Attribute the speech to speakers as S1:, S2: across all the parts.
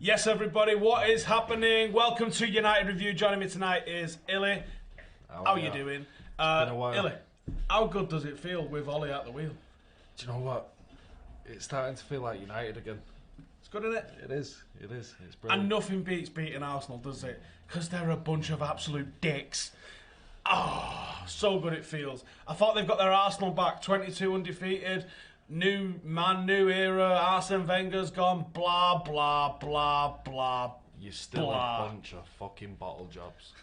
S1: Yes, everybody, what is happening? Welcome to United Review. Joining me tonight is Illy. How are you doing?
S2: Been a while.
S1: Illy, how good does it feel with Ole at the wheel?
S2: Do you know what? It's starting to feel like United again.
S1: It's good, isn't it?
S2: It is. It is. It's brilliant.
S1: And nothing beats beating Arsenal, does it? Because they're a bunch of absolute dicks. Oh, so good it feels. I thought they've got their Arsenal back, 22 undefeated. New man, new era. Arsene Wenger's gone. Blah, blah, blah, blah.
S2: You're still a bunch of fucking bottle jobs.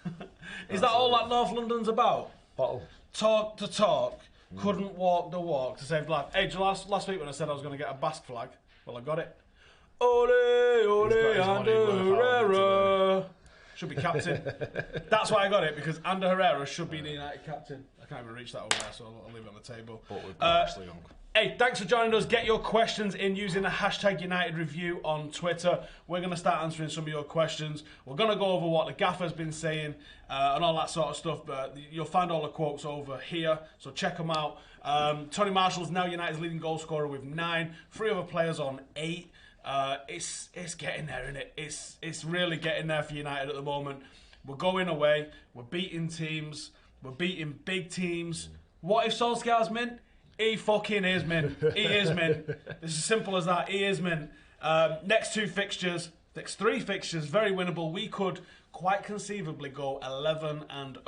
S1: Is that all that North London's about?
S2: Bottle.
S1: Talk to talk. Couldn't walk the walk to save life. Hey, last week when I said I was going to get a Basque flag, well, I got it. Ole, Ole Gunnar Herrera should be captain. That's why I got it, because Ander Herrera should be the United captain. I can't even reach that over there, so I'll leave it on the table.
S2: But we've got Ashley Young.
S1: Hey, thanks for joining us. Get your questions in using the hashtag United Review on Twitter. We're going to start answering some of your questions. We're going to go over what the gaffer's been saying and all that sort of stuff. But you'll find all the quotes over here, so check them out. Tony Marshall's now United's leading goal scorer with 9. 3 other players on 8. It's getting there, isn't it? It's really getting there for United at the moment. We're going away. We're beating teams. We're beating big teams. What if Solskjaer's mint? He fucking is mint. He is mint. It's as simple as that. He is mint. Next 2 fixtures, next 3 fixtures, very winnable. We could quite conceivably go 11-0, and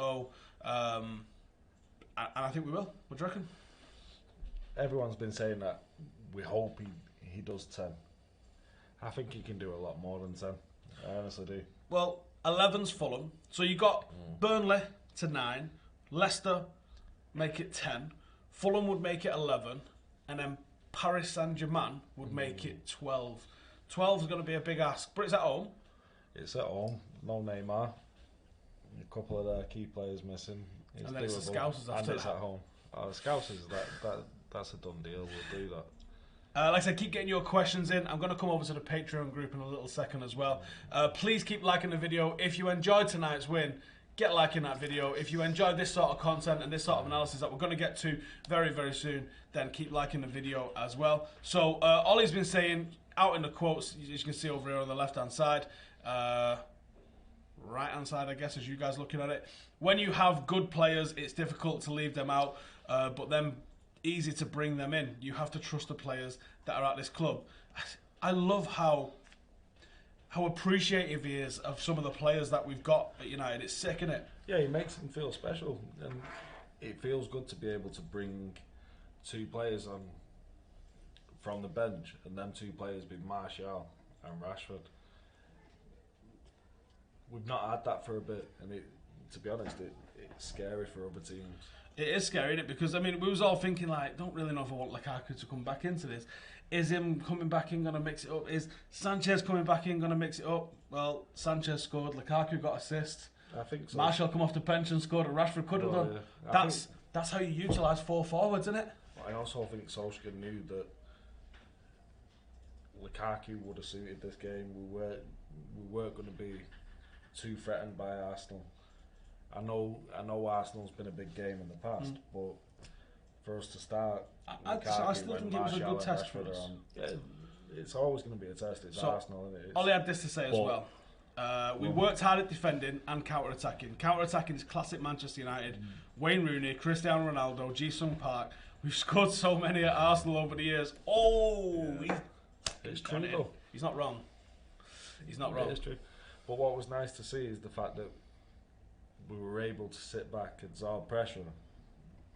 S1: I think we will. What do you reckon?
S2: Everyone's been saying that. We hope he does 10. I think he can do a lot more than 10. I honestly do.
S1: Well, 11's Fulham. So you got Burnley to 9, Leicester make it 10. Fulham would make it 11, and then Paris Saint-Germain would make it 12. 12 is going to be a big ask, but it's at home.
S2: It's at home. No Neymar. A couple of their key players missing.
S1: And then it's the Scousers after
S2: that. And it's
S1: that.
S2: at home. The Scousers, that's a done deal. We'll do that.
S1: Like I said, keep getting your questions in. I'm going to come over to the Patreon group in a little second as well. Please keep liking the video. If you enjoyed tonight's win, get liking that video. If you enjoy this sort of content and this sort of analysis that we're going to get to very, very soon, then keep liking the video as well. So, Ollie's been saying, out in the quotes, as you can see over here on the left-hand side, right-hand side, I guess, as you guys looking at it. When you have good players, it's difficult to leave them out, but then easy to bring them in. You have to trust the players that are at this club. I love how appreciative he is of some of the players that we've got at United. It's sick, isn't it?
S2: Yeah, he makes them feel special, and it feels good to be able to bring 2 players on from the bench, and them 2 players being Martial and Rashford. We've not had that for a bit, and to be honest, it's scary for other teams.
S1: It is scary, isn't it? Because, I mean, we was all thinking, like, don't really know if I want Lukaku to come back into this. Is him coming back in going to mix it up? Is Sanchez coming back in going to mix it up? Well, Sanchez scored, Lukaku got assists.
S2: I think so.
S1: Martial come off the bench and scored, and Rashford could have done. Yeah. That's how you utilise 4 forwards, isn't it?
S2: I also think Solskjaer knew that Lukaku would have suited this game. We weren't going to be too threatened by Arsenal. I know Arsenal's been a big game in the past, but for us to start,
S1: I still think it was a good test for us.
S2: Yeah, it's always going to be a test. It's Arsenal, isn't it?
S1: Ollie had this to say as well. We worked hard at defending and counter-attacking. Counter-attacking is classic Manchester United. Wayne Rooney, Cristiano Ronaldo, Ji-Sung Park. We've scored so many at Arsenal over the years. Oh, he's
S2: true though.
S1: He's not wrong. He's not wrong.
S2: It is true. But what was nice to see is the fact that we were able to sit back and absorb pressure,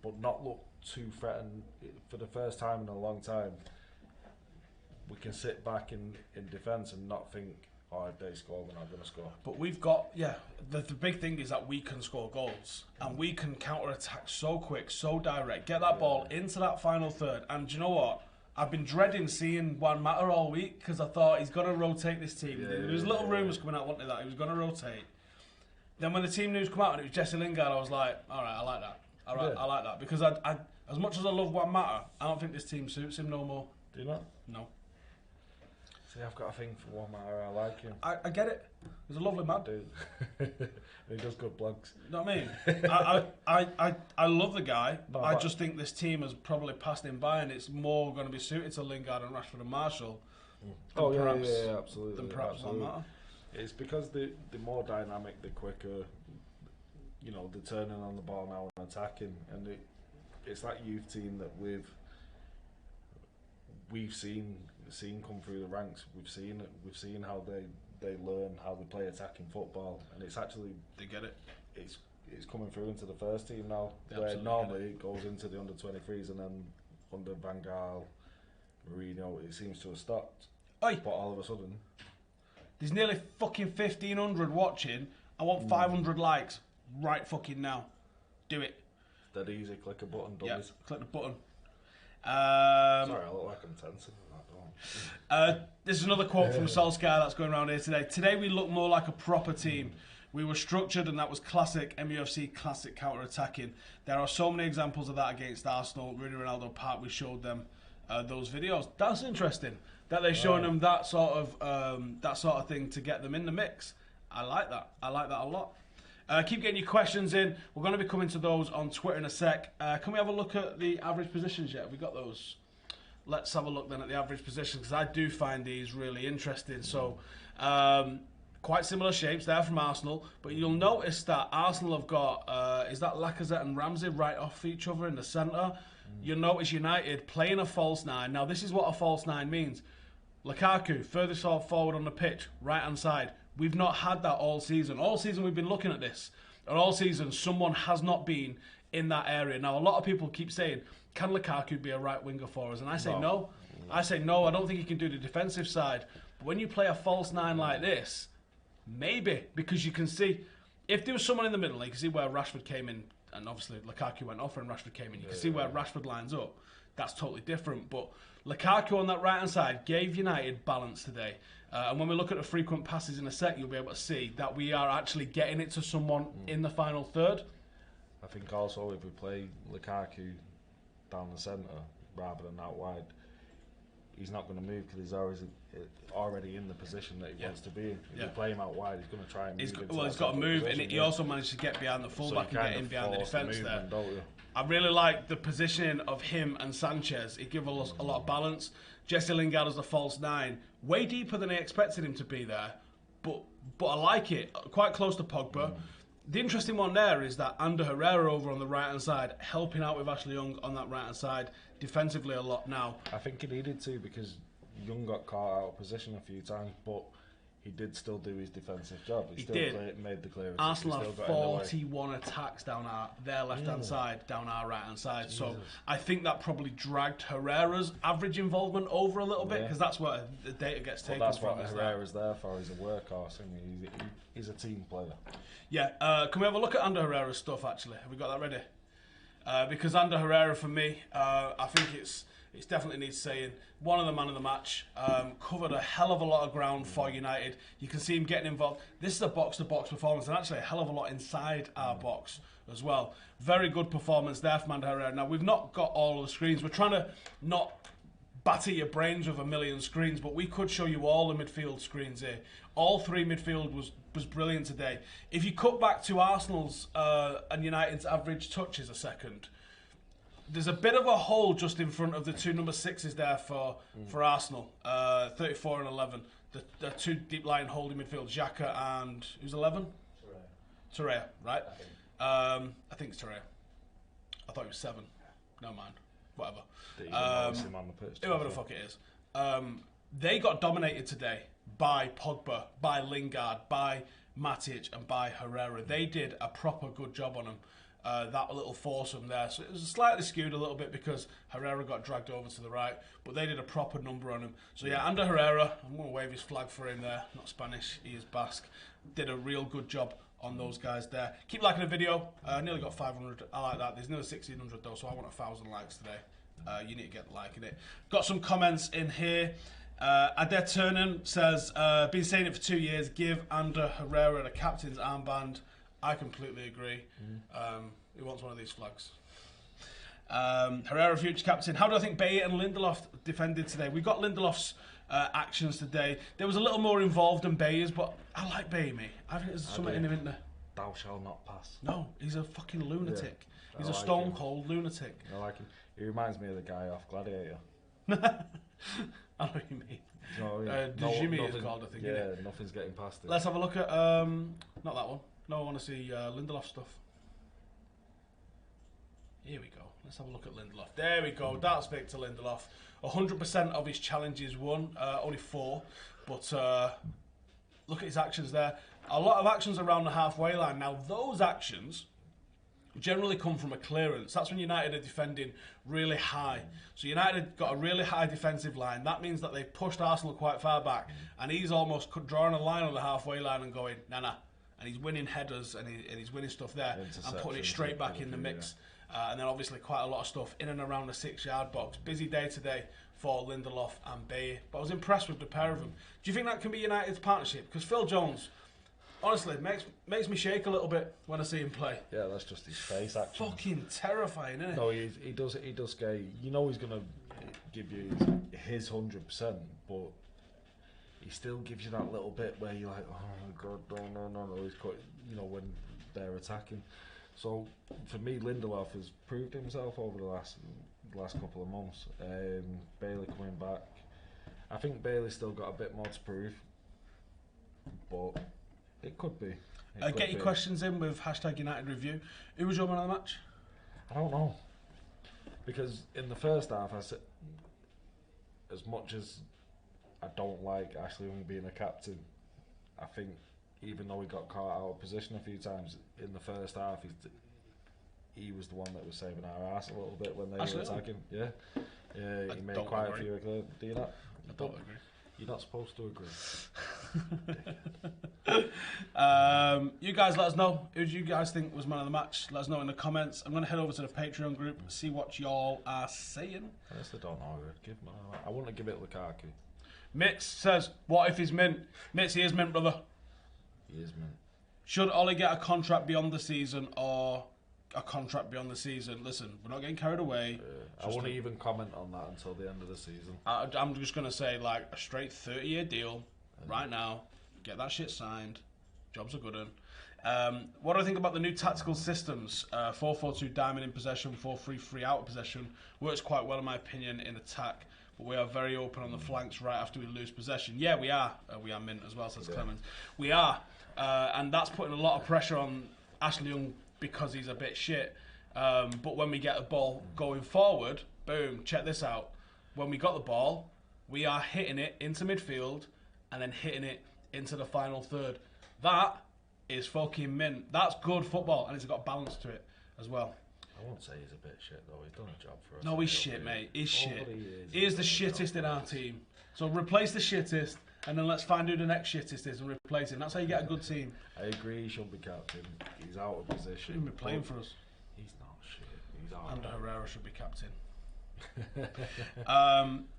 S2: but not look too threatened. For the first time in a long time, we can sit back in defence and not think, oh, if they score, we're not going to score.
S1: But we've got, the big thing is that we can score goals, and we can counter-attack so quick, so direct, get that ball into that final third. And do you know what? I've been dreading seeing Juan Mata all week, because I thought he's going to rotate this team. There was little rumours coming out, wasn't there, that he was going to rotate. Then when the team news come out and it was Jesse Lingard, I was like, all right, I like that. All right, I like that. Because I as much as I love Juan Mata, I don't think this team suits him no more.
S2: Do you not?
S1: No.
S2: See, I've got a thing for Juan Mata. I like him.
S1: I get it. He's a lovely man.
S2: Dude. He does good blogs.
S1: You know what I mean? I love the guy. No, I just think this team has probably passed him by, and it's more going to be suited to Lingard and Rashford and Marshall
S2: Oh yeah,
S1: perhaps,
S2: yeah, absolutely.
S1: than perhaps
S2: absolutely.
S1: Matter.
S2: It's because they're more dynamic, they're quicker. You know, they're turning on the ball now and attacking, and it's that youth team that we've seen come through the ranks. We've seen how they learn how they play attacking football, and it's actually
S1: They get it.
S2: It's coming through into the first team now,
S1: They
S2: where
S1: absolutely
S2: normally it goes into the under 23s, and then under Van Gaal, Mourinho, it seems to have stopped.
S1: Oi,
S2: But all of a sudden,
S1: there's nearly fucking 1,500 watching. I want 500 likes right fucking now. Do it.
S2: dead easy, click a button,
S1: Yeah,
S2: dummies.
S1: click the button.
S2: Sorry, I look like I'm tensing. I don't.
S1: This is another quote from Solskjaer that's going around here today. Today we look more like a proper team. We were structured, and that was classic MUFC, classic counter-attacking. There are so many examples of that against Arsenal. Rooney Ronaldo Park, we showed them those videos. That's interesting that they're showing them that sort of thing to get them in the mix. I like that. I like that a lot. Keep getting your questions in. We're going to be coming to those on Twitter in a sec. Can we have a look at the average positions yet? Have we got those? Let's have a look then at the average positions, because I do find these really interesting. So, quite similar shapes there from Arsenal, but you'll notice that Arsenal have got, is that Lacazette and Ramsey right off each other in the centre? You'll notice United playing a false nine. Now, this is what a false nine means. Lukaku, furthest forward on the pitch, right-hand side. We've not had that all season. All season we've been looking at this. And all season, someone has not been in that area. Now, a lot of people keep saying, can Lukaku be a right winger for us? And I say no. I say no, I don't think he can do the defensive side. But when you play a false nine like this, maybe, because you can see, if there was someone in the middle, you can see where Rashford came in, and obviously Lukaku went off and Rashford came in. You can see where Rashford lines up. That's totally different. But Lukaku on that right-hand side gave United balance today. And when we look at the frequent passes in a sec, you'll be able to see that we are actually getting it to someone in the final third.
S2: I think also if we play Lukaku down the centre rather than out wide, he's not going to move because he's already in the position that he wants to be in. If you play him out wide, he's going to try and move.
S1: He's got to move, and he also managed to get behind the fullback and get in behind the defence there. I really like the positioning of him and Sanchez. It gives us a lot of balance. Jesse Lingard as the false nine, way deeper than I expected him to be there, but I like it. Quite close to Pogba. The interesting one there is that Ander Herrera over on the right-hand side, helping out with Ashley Young on that right-hand side, defensively a lot now.
S2: I think he needed to, because Young got caught out of position a few times, but he did still do his defensive job. He still made the clearance.
S1: Arsenal had 41 attacks down their left-hand side, down our right-hand side. Jesus. So I think that probably dragged Herrera's average involvement over a little bit, because that's where the data gets taken from.
S2: That's what Herrera's there for. He's a workhorse, and he's a team player.
S1: Yeah. Can we have a look at Ander Herrera's stuff, actually? Have we got that ready? Because Ander Herrera, for me, I think it's definitely needs saying. One of the man of the match, covered a hell of a lot of ground for United. You can see him getting involved. This is a box-to-box performance, and actually a hell of a lot inside our box as well. Very good performance there from Ander Herrera. Now, we've not got all of the screens. We're trying to not batter your brains with a million screens, but we could show you all the midfield screens here. All three midfield was brilliant today. If you cut back to Arsenal's and United's average touches a second, there's a bit of a hole just in front of the two number 6s there for Arsenal, 34 and 11. The two deep line holding midfield, Xhaka and who's 11? Torreira, right? I think it's Torreira. I thought it was 7. Never mind. Whatever. Whoever the fuck it is. They got dominated today by Pogba, by Lingard, by Matic, and by Herrera. They did a proper good job on them. That little foursome there. So it was slightly skewed a little bit because Herrera got dragged over to the right, but they did a proper number on him. So yeah, Ander Herrera, I'm going to wave his flag for him there. Not Spanish, he is Basque. Did a real good job on those guys there. Keep liking the video. Nearly got 500. I like that. There's nearly 1,600 though, so I want 1,000 likes today. You need to get liking it. Got some comments in here. Adair Turnen says, been saying it for 2 years, give Ander Herrera the captain's armband. I completely agree. He wants one of these flags. Herrera, future captain. How do I think Bailly and Lindelof defended today? We got Lindelof's actions today. There was a little more involved than Bailly's, but I like Bailly, mate. I think there's something in him, isn't there?
S2: Thou shalt not pass.
S1: No, he's a fucking lunatic. He's a stone cold lunatic.
S2: I like him. He reminds me of the guy off Gladiator.
S1: I know what you mean.
S2: Jimmy
S1: is called, I think.
S2: Yeah,
S1: Innit?
S2: nothing's getting past it.
S1: Let's have a look at not that one. No, I want to see Lindelof stuff. Here we go. Let's have a look at Lindelof. There we go. That's Victor Lindelof. 100% of his challenges won. Only 4, but look at his actions there. A lot of actions around the halfway line. Now those actions generally come from a clearance. That's when United are defending really high. So United got a really high defensive line. That means that they've pushed Arsenal quite far back, and he's almost drawing a line on the halfway line and going, nah. And he's winning headers and he's winning stuff there and putting it straight back in the mix. And then obviously quite a lot of stuff in and around the 6-yard box. Busy day today for Lindelof and Baye. But I was impressed with the pair of them. Do you think that can be United's partnership? Because Phil Jones, honestly, makes me shake a little bit when I see him play.
S2: Yeah, that's just his face action.
S1: Fucking terrifying, isn't it?
S2: No, he does scare you. You know he's going to give you his 100%, but he still gives you that little bit where you're like, oh my God, no. He's quite, when they're attacking. So for me, Lindelof has proved himself over the last couple of months. Bailey coming back. I think Bailey's still got a bit more to prove, but it could be.
S1: Get your questions in with #UnitedReview. Who was your man of the match?
S2: I don't know, because in the first half, I said, as much as I don't like Ashley Young being a captain, I think even though he got caught out of position a few times in the first half, he was the one that was saving our ass a little bit when they were attacking. Yeah, he made quite a few. Do you not?
S1: I don't agree.
S2: You're not supposed to agree.
S1: You guys let us know who do you guys think was man of the match. Let us know in the comments. I'm going to head over to the Patreon group and see what y'all are saying.
S2: I honestly don't know. I want to give it Lukaku.
S1: Mitz says, what if he's mint? Mitz, he is mint, brother.
S2: He is mint.
S1: Should Ole get a contract beyond the season or a contract beyond the season? Listen, we're not getting carried away.
S2: I won't even comment on that until the end of the season.
S1: I'm just going to say, like, a straight 30-year deal right now. Get that shit signed. Jobs are good one. What do I think about the new tactical systems? 4-4-2 diamond in possession, 4-3-3 out of possession. Works quite well, in my opinion, in attack. But we are very open on the flanks right after we lose possession. Yeah, we are. We are mint as well, says Clemens. We are. And that's putting a lot of pressure on Ashley Young because he's a bit shit. But when we get the ball going forward, boom, check this out. When we got the ball, we are hitting it into midfield and then hitting it into the final third. That is fucking mint. That's good football, and it's got balance to it as well.
S2: I won't say he's a bit shit though. He's done a job for us.
S1: No, he's shit, mate. He's shit. He is the shittest in our team. So replace the shittest, and then let's find who the next shittest is and replace him. That's how you get a good team.
S2: I agree. He should be captain. He's out of position.
S1: Shouldn't be playing for us.
S2: He's not shit. He's out.
S1: And Herrera should be captain.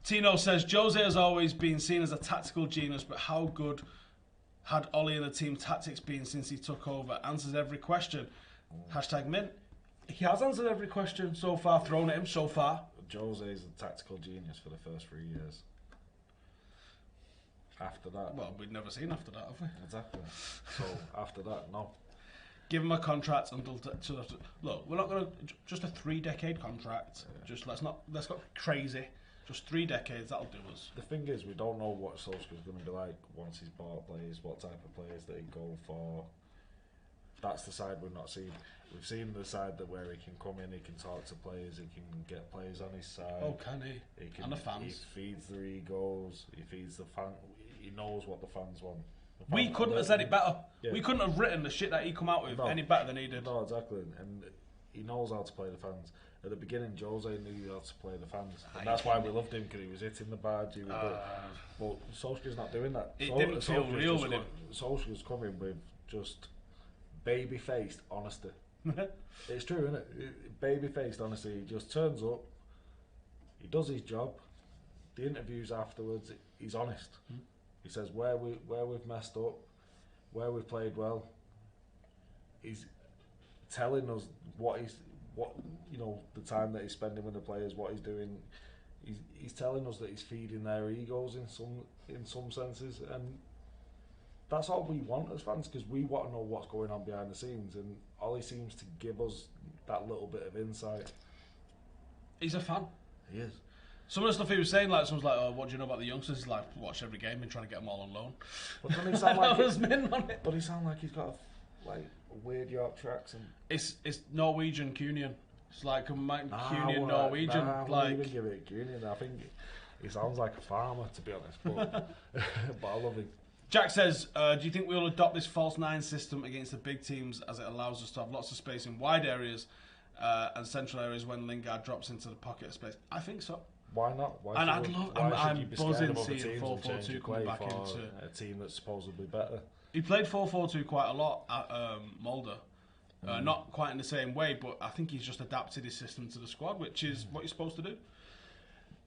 S1: Tino says Jose has always been seen as a tactical genius, but how good had Ole and the team tactics been since he took over? Answers every question. #mint. He has answered every question so far thrown at him so far.
S2: Jose is a tactical genius for the first 3 years. After that,
S1: well, we've never seen after that, have we?
S2: Exactly. So after that, no.
S1: Give him a contract until look. We're not going to just a 3-decade contract. Yeah. Just let's not crazy. Just 3 decades. That'll do us.
S2: The thing is, we don't know what Solskjaer's going to be like once he's bought players. What type of players that he go for. That's the side we've not seen. We've seen the side that where he can come in, he can talk to players, he can get players on his side.
S1: Oh, can he? And the fans.
S2: He feeds their egos. He feeds the fan. He knows what the fans want.
S1: We couldn't have said it better. Yeah. We couldn't have written the shit that he come out with any better than he did.
S2: No, exactly. And he knows how to play the fans. At the beginning, Jose knew how to play the fans. And that's why we loved him, because he was hitting the badge. But Solskjaer's not doing that.
S1: It didn't feel real with him.
S2: Solskjaer's coming with just baby-faced honesty. It's true, isn't it? Baby-faced honesty. He just turns up, he does his job. The interviews afterwards, he's honest. He says where we've messed up, where we've played well. He's telling us the time that he's spending with the players, what he's doing. He's telling us that he's feeding their egos in some senses, and that's all we want as fans, because we want to know what's going on behind the scenes, and Ollie seems to give us that little bit of insight.
S1: He's a fan.
S2: He is.
S1: Some of the stuff he was saying, like someone's like, "Oh, what do you know about the youngsters?" He's like, "Watch every game and trying to get them all on loan."
S2: But doesn't he sound like
S1: on it.
S2: But he sound like he's got a weird Yorkshire accent.
S1: It's Norwegian Cunion. It's like a Cunion Norwegian.
S2: Like, even give it Cunion. I think he sounds like a farmer, to be honest. But but I love him.
S1: Jack says, do you think we'll adopt this false nine system against the big teams as it allows us to have lots of space in wide areas and central areas when Lingard drops into the pocket of space? I think so.
S2: Why not? Why
S1: and I'd
S2: should
S1: love.
S2: you be
S1: I'm
S2: scared
S1: buzzing
S2: of other
S1: seeing
S2: teams and
S1: 4-4-2 coming back into
S2: a team that's supposedly better?
S1: He played 4-4-2 quite a lot at Mulder. Not quite in the same way, but I think he's just adapted his system to the squad, which is what you're supposed to do.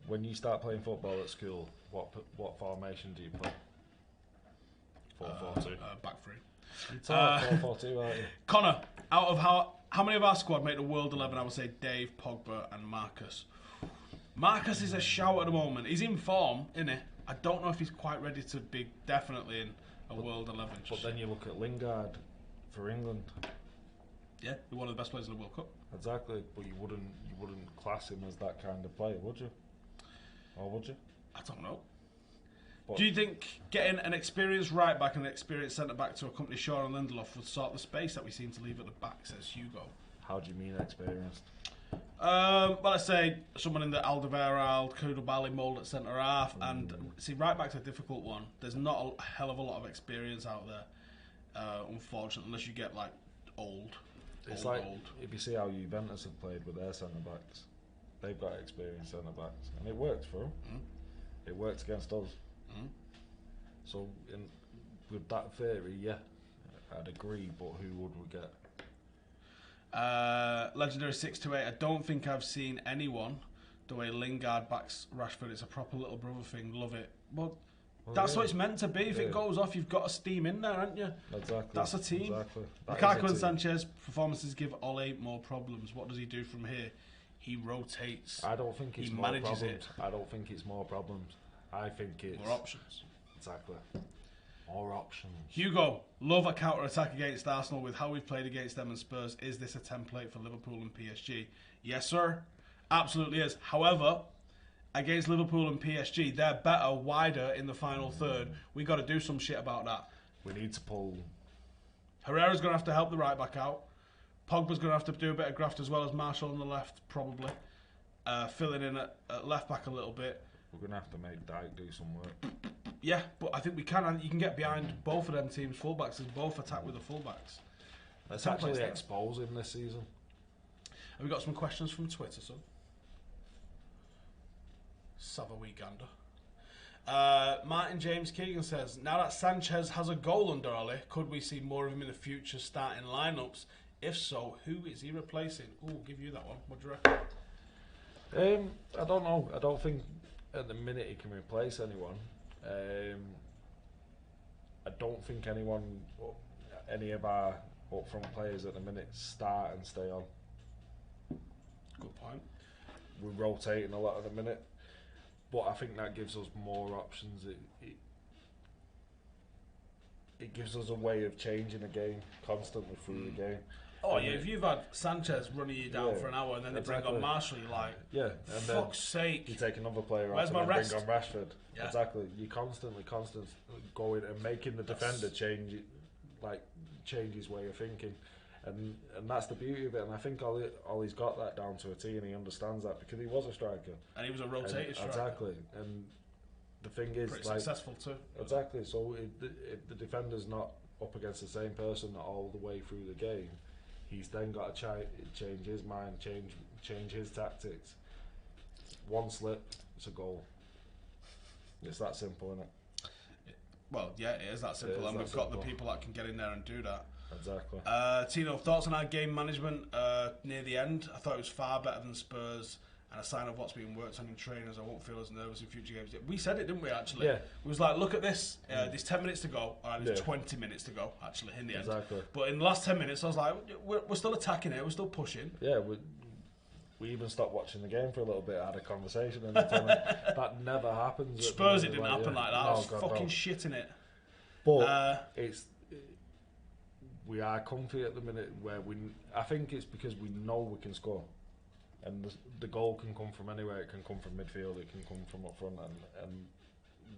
S2: When you start playing football at school, what formation do you play? 4-4-2.
S1: Back three.
S2: It's 4-4-2, aren't you?
S1: Connor, out of how many of our squad make the World 11? I would say Dave, Pogba, and Marcus. Marcus is a shout at the moment. He's in form, isn't he? I don't know if he's quite ready to be definitely in a World 11.
S2: But then you look at Lingard for England.
S1: Yeah, he's one of the best players in the World Cup.
S2: Exactly, but you wouldn't class him as that kind of player, would you? Or would you?
S1: I don't know.
S2: But
S1: do you think getting an experienced right back and an experienced centre back to accompany Shaw and Lindelof would sort the space that we seem to leave at the back? Says Hugo.
S2: How do you mean experienced?
S1: Well, let's say someone in the Alderweireld, Koulibaly mould at centre half, and see, right back's a difficult one. There's not a hell of a lot of experience out there, unfortunately, unless you get like old.
S2: It's old. If you see how Juventus have played with their centre backs, they've got experienced centre backs, and it worked for them. It worked against us. So, with that theory, yeah, I'd agree. But who would we get?
S1: Legendary 628. I don't think I've seen anyone the way Lingard backs Rashford. It's a proper little brother thing. Love it. Well that's what it's meant to be. If it goes off, you've got a steam in there, haven't you?
S2: Exactly.
S1: That's a team.
S2: Exactly.
S1: Lukaku and Sanchez performances give Ole more problems. What does he do from here? He rotates.
S2: I don't think it's more problems. I don't think it's more problems. I think it's
S1: more options.
S2: Exactly. More options.
S1: Hugo, love a counter-attack against Arsenal with how we've played against them and Spurs. Is this a template for Liverpool and PSG? Yes, sir. Absolutely is. However, against Liverpool and PSG, they're better, wider in the final third. We got to do some shit about that.
S2: We need to pull.
S1: Herrera's going to have to help the right back out. Pogba's going to have to do a bit of graft as well as Marshall on the left, probably. Filling in at left back a little bit.
S2: We're going to have to make Dyke do some work.
S1: Yeah, but I think we can. You can get behind both of them teams' fullbacks and both attack with the fullbacks.
S2: Let's actually expose him this season.
S1: Have we got some questions from Twitter, son? Savawi Gander. Martin James Keegan says, now that Sanchez has a goal under Ole, could we see more of him in the future starting lineups? If so, who is he replacing? Ooh, give you that one. What do you reckon?
S2: I don't know. I don't think at the minute he can replace anyone. I don't think any of our up-front players at the minute start and stay on.
S1: Good point.
S2: We're rotating a lot at the minute, but I think that gives us more options. It gives us a way of changing the game constantly through the game.
S1: Oh yeah, if you've had Sanchez running you down for an hour and then they bring on Marshall, you're like,
S2: and
S1: fuck's sake.
S2: You take another player
S1: Where's
S2: off
S1: my
S2: and then
S1: rest?
S2: bring on Rashford.
S1: Yeah.
S2: Exactly. You constantly going and making the defender change his way of thinking. And that's the beauty of it. And I think Ollie's got that down to a T, and he understands that because he was a striker.
S1: And he was a rotated striker.
S2: Exactly. And the thing is,
S1: pretty successful too.
S2: Exactly. So if the defender's not up against the same person all the way through the game, he's then got to change his mind, change his tactics. One slip, it's a goal. It's that simple, isn't it?
S1: Well, yeah, it is that simple, and we've got the people that can get in there and do that.
S2: Exactly.
S1: Tino, thoughts on our game management near the end? I thought it was far better than Spurs, and a sign of what's being worked on in trainers. I won't feel as nervous in future games. We said it, didn't we, actually? Yeah. We was like, look at this, there's 10 minutes to go, or there's 20 minutes to go, actually, in the end.
S2: Exactly.
S1: But in the last 10 minutes, I was like, we're still attacking it, we're still pushing.
S2: Yeah, we even stopped watching the game for a little bit. I had a conversation and that never happens.
S1: Spurs, it didn't happen like that. I was fucking shitting it.
S2: But we are comfy at the minute where I think it's because we know we can score. And the goal can come from anywhere. It can come from midfield. It can come from up front, and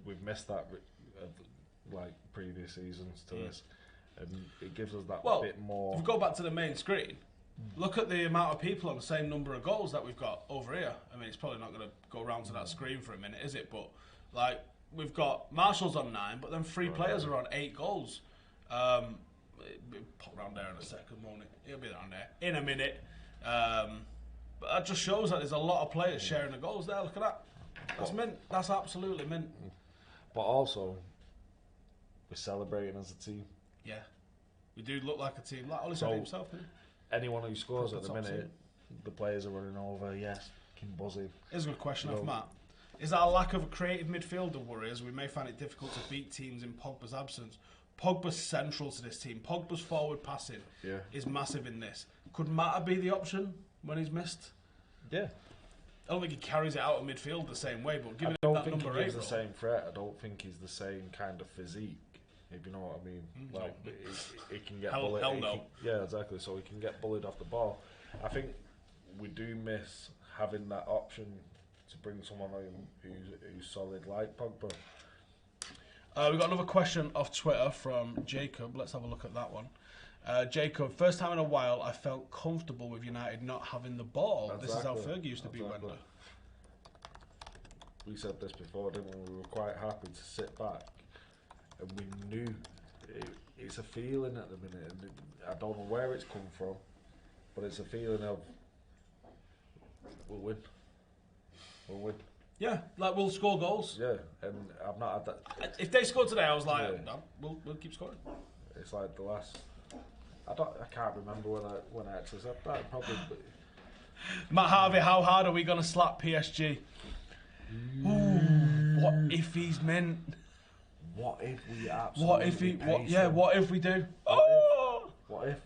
S2: we've missed that like previous seasons to this, and it gives us that bit more.
S1: If we go back to the main screen, look at the amount of people on the same number of goals that we've got over here. I mean, it's probably not going to go round to that screen for a minute, is it? But like, we've got Marshall's on 9, but then 3 players are on 8 goals. Pop round there in a second, won't it? He'll be down there in a minute. But that just shows that there's a lot of players sharing the goals there. Look at that. That's mint. That's absolutely mint.
S2: But also, we're celebrating as a team.
S1: Yeah. We do look like a team. Like Ole said himself, didn't he?
S2: Anyone who scores at the minute, the players are running over, yes, fucking buzzing.
S1: Here's a good question off Matt. Is that a lack of a creative midfielder worry, as we may find it difficult to beat teams in Pogba's absence? Pogba's central to this team. Pogba's forward passing is massive in this. Could Mata be the option when he's missed?
S2: Yeah.
S1: I don't think he carries it out of midfield the same way, but given
S2: I don't
S1: that
S2: think
S1: number
S2: he gives
S1: 8
S2: the same threat. I don't think he's the same kind of physique, if you know what I mean. Like, he can get bullied.
S1: Hell no.
S2: Yeah, exactly. So he can get bullied off the ball. I think we do miss having that option to bring someone in who's solid like Pogba.
S1: We've got another question off Twitter from Jacob. Let's have a look at that one. Jacob, first time in a while I felt comfortable with United not having the ball.
S2: Exactly.
S1: This is how Fergie used to be Wender.
S2: We said this before, didn't we? We were quite happy to sit back, and we knew it's a feeling at the minute, and I don't know where it's come from, but it's a feeling of we'll win.
S1: Yeah, like we'll score goals.
S2: Yeah, and I've not had that.
S1: If they scored today, I was like, no, we'll keep scoring.
S2: It's like the last. I can't remember when I actually said that. Probably.
S1: Matt Harvey, how hard are we going to slap PSG? Ooh, what if he's mint?
S2: What if we absolutely?
S1: What if we do?
S2: What if?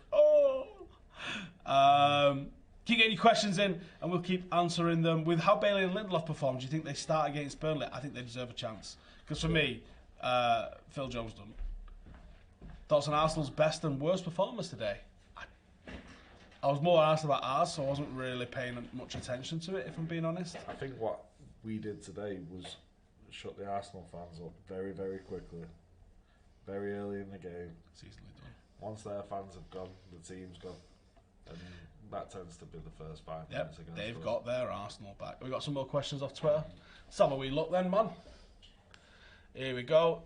S1: Keep getting your questions in, and we'll keep answering them. With how Bailey and Lindelof performed, do you think they start against Burnley? I think they deserve a chance. Because for me, Phil Jones done. Thoughts on Arsenal's best and worst performers today? I was more asked about ours, so I wasn't really paying much attention to it, if I'm being honest.
S2: I think what we did today was shut the Arsenal fans up very, very quickly, very early in the game.
S1: It's easily done.
S2: Once their fans have gone, the team's gone. And that tends to be the first 5 minutes against
S1: they've
S2: us.
S1: got their Arsenal back. We got some more questions off Twitter. Let's have a wee look then, man. Here we go.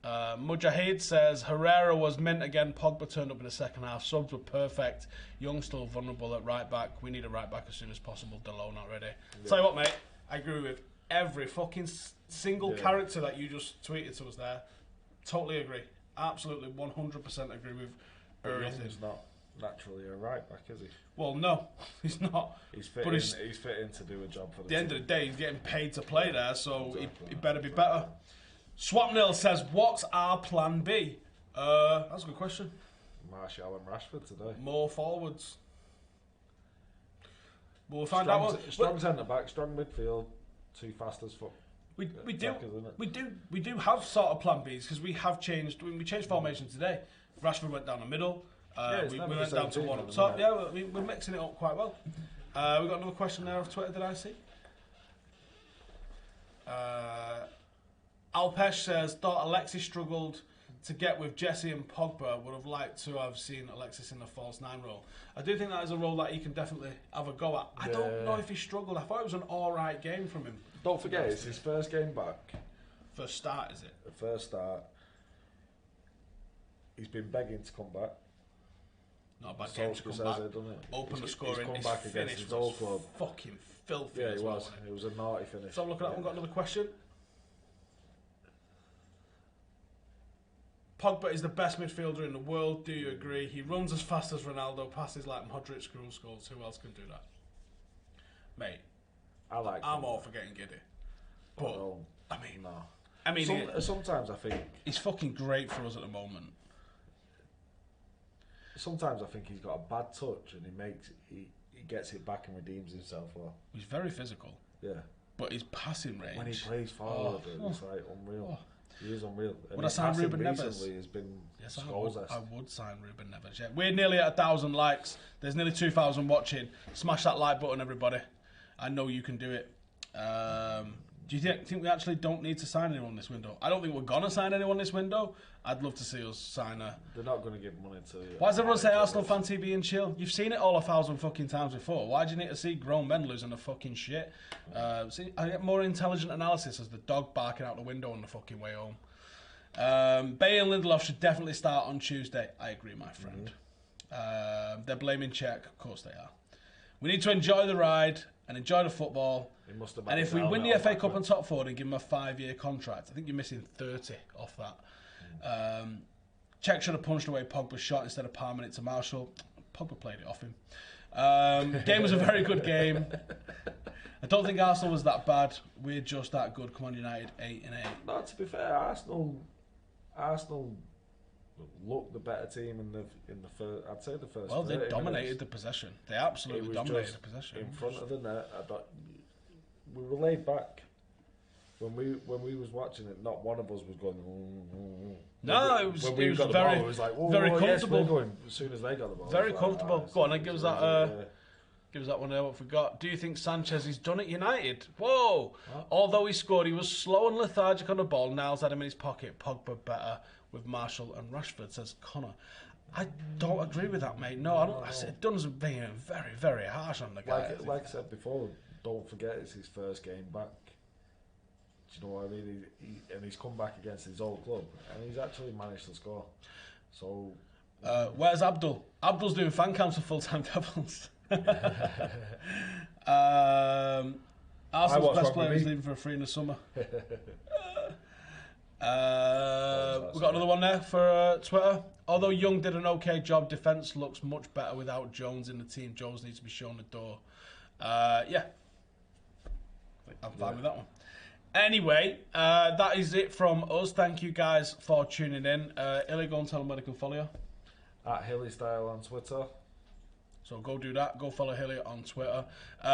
S1: Mujahid says Herrera was mint again. Pogba turned up in the second half. Subs were perfect. Young still vulnerable at right back. We need a right back as soon as possible. Delo not ready. Yeah. Tell you what, mate. I agree with every fucking single character that you just tweeted to us there. Totally agree. Absolutely 100% agree with everything.
S2: Young's not naturally a right back, is he?
S1: Well, no, he's not.
S2: He's fit in to do a job for the team.
S1: At the end of the day, he's getting paid to play there, so he better be better. Swapnil says, what's our plan B? That's a good question.
S2: Martial and Rashford today.
S1: More forwards. We'll find out.
S2: Strong centre back, strong midfield, 2 fastest foot.
S1: We do have sort of plan Bs because we have changed. We changed formation today. Rashford went down the middle. We went down to one up top. Yeah, we're mixing it up quite well. We got another question there off Twitter. Did I see? Alpesh says, thought Alexis struggled to get with Jesse and Pogba. Would have liked to have seen Alexis in the false 9 role. I do think that is a role that he can definitely have a go at. I don't know if he struggled. I thought it was an alright game from him.
S2: Don't forget, it's his first game back.
S1: First start, is it?
S2: The first start. He's been begging to come back.
S1: Not a bad game to come back. Open the scoring. His finish was fucking filthy.
S2: Yeah, it was. It was a naughty finish.
S1: So look at that one. Got another question. Pogba is the best midfielder in the world. Do you agree? He runs as fast as Ronaldo, passes like Modric, scores. Who else can do that? Mate, I'm all for getting giddy. But, I mean,
S2: sometimes I think...
S1: He's fucking great for us at the moment.
S2: Sometimes I think he's got a bad touch and he gets it back and redeems himself well.
S1: He's very physical.
S2: Yeah.
S1: But his passing range...
S2: When he plays forward, it's like unreal. He is unreal.
S1: Would I sign Ruben Neves?
S2: Has been
S1: I would sign Ruben Neves. Yeah. We're nearly at 1,000 likes. There's nearly 2,000 watching. Smash that like button, everybody. I know you can do it. Do you think we actually don't need to sign anyone this window? I don't think we're gonna sign anyone this window. I'd love to see us sign a.
S2: They're not going to give money to.
S1: Why does everyone say Arsenal fan TV and chill? You've seen it all 1,000 fucking times before. Why do you need to see grown men losing the fucking shit? See, I get more intelligent analysis as the dog barking out the window on the fucking way home. Bay and Lindelof should definitely start on Tuesday. I agree, my friend. They're blaming Czech. Of course they are. We need to enjoy the ride and enjoy the football. And if we win the FA Cup and top 4 and give him a 5-year contract, I think you're missing 30 off that. Czech should have punched away Pogba's shot instead of palming it to Marshall. Pogba played it off him. Game was a very good game. I don't think Arsenal was that bad. We're just that good. Come on, United, 8-8.
S2: No, to be fair, Arsenal looked the better team in the first. I'd say the first.
S1: Well, they dominated
S2: minutes.
S1: the possession. They absolutely dominated the possession
S2: in front of the net. We were laid back. When we was watching it, not one of us was going.
S1: No, it was very comfortable.
S2: Yes, we're going as soon as they got the ball.
S1: Very comfortable. Go on, and give us that. Give us that one there. What we got? Do you think Sanchez is done at United? Whoa! What? Although he scored, he was slow and lethargic on the ball. Niles had him in his pocket. Pogba better with Marshall and Rashford, says Connor. I don't agree with that, mate. No, I don't. I said Dunn's being very, very harsh on the guy.
S2: Like I said before, don't forget it's his first game back. Do you know what I mean? And he's come back against his old club, and he's actually managed to score. So,
S1: where's Abdul? Abdul's doing fan cams for full-time Devils. Arsenal's best player is leaving for a free in the summer. We've got another one there for Twitter. Although Young did an okay job, defence looks much better without Jones in the team. Jones needs to be shown the door. Yeah, I'm fine with that one. Anyway, that is it from us. Thank you guys for tuning in. Illy, go and tell them where they can follow you.
S2: At HillyStyle on Twitter.
S1: So go do that. Go follow Hilly on Twitter.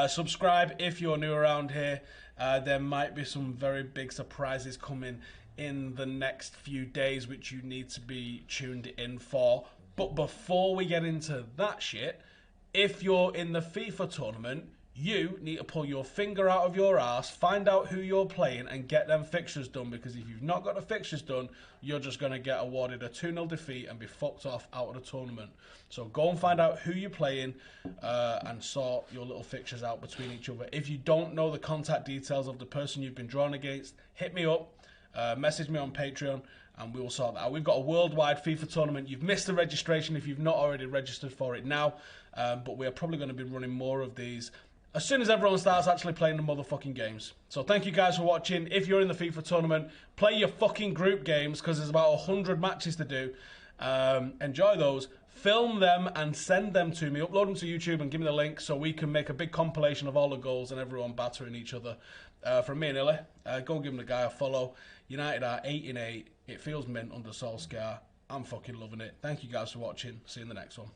S1: Subscribe if you're new around here. There might be some very big surprises coming in the next few days, which you need to be tuned in for. But before we get into that shit, if you're in the FIFA tournament, you need to pull your finger out of your ass, find out who you're playing, and get them fixtures done. Because if you've not got the fixtures done, you're just going to get awarded a 2-0 defeat and be fucked off out of the tournament. So go and find out who you're playing and sort your little fixtures out between each other. If you don't know the contact details of the person you've been drawn against, hit me up, message me on Patreon, and we will sort that out. We've got a worldwide FIFA tournament. You've missed the registration if you've not already registered for it now, but we're probably going to be running more of these as soon as everyone starts actually playing the motherfucking games. So thank you guys for watching. If you're in the FIFA tournament, play your fucking group games because there's about 100 matches to do. Enjoy those. Film them and send them to me. Upload them to YouTube and give me the link so we can make a big compilation of all the goals and everyone battering each other. From me and Illy, go and give the guy a follow. United are 8-8. It feels mint under Solskjaer. I'm fucking loving it. Thank you guys for watching. See you in the next one.